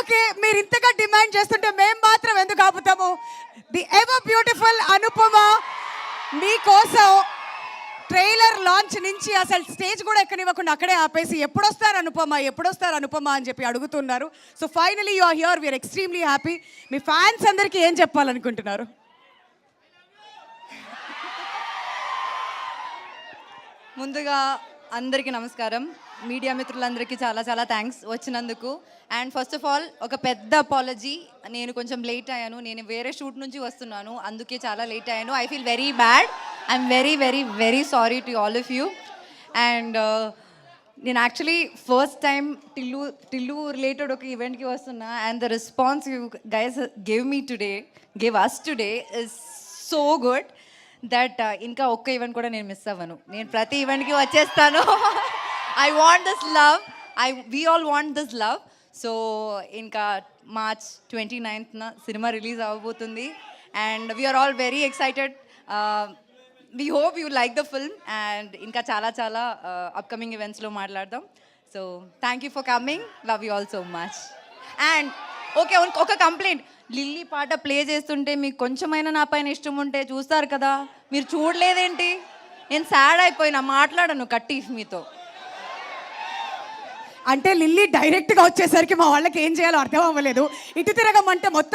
Okay, మీరు ఇంతగా demand చేస్తుంటే మేము మాత్రం ఎందుకు ఆపుతాము? ది ఎవర్ బ్యూటిఫుల్ అనుపమ మీకోసం ట్రైలర్ లాంచ్ నుంచి అసలు స్టేజ్ కూడా ఎక్కనివ్వకుండా అక్కడే ఆపేసి ఎప్పుడొస్తారు అనుపమ అని చెప్పి అడుగుతున్నారు. So finally you are here, we are extremely happy. మీ ఫ్యాన్స్ అందరికీ ఏం చెప్పాలనుకుంటున్నారు? ముందుగా అందరికీ నమస్కారం. మీడియా మిత్రులందరికీ చాలా చాలా థ్యాంక్స్ వచ్చినందుకు. అండ్ ఫస్ట్ ఆఫ్ ఆల్ ఒక పెద్ద అపాలజీ, నేను కొంచెం లేట్ అయ్యాను. నేను వేరే షూట్ నుంచి వస్తున్నాను, అందుకే చాలా లేట్ అయ్యాను. I feel very bad. I'm very very very sorry to all of you. And నేను actually first time Tillu related ఒక ఈవెంట్కి వస్తున్నా. And the response you guys give us today is so good that ఇంకా ఒక్క event కూడా నేను miss అవ్వను. నేను ప్రతి ఈవెంట్కి వచ్చేస్తాను. I want this love, we all want this love. So ఇంకా మార్చ్ 29th సినిమా రిలీజ్ అవ్వబోతుంది. And we're all very excited. We hope you like the film. And ఇంకా చాలా చాలా అప్కమింగ్ ఈవెంట్స్లో మాట్లాడదాం. So thank you for coming, love you all so much. And okay, ఒక complaint, లిల్లీ పాట ప్లే చేస్తుంటే మీకు కొంచెమైనా నా పైన ఇష్టం ఉంటే చూస్తారు కదా, మీరు చూడలేదేంటి? నేను సాడ్ అయిపోయినా, మాట్లాడను కట్టి మీతో. అంటే లిల్లీ డైరెక్ట్గా వచ్చేసరికి మా వాళ్ళకి ఏం చేయాలో అర్థం అవ్వలేదు. ఇటు తిరగమంటే మొత్తం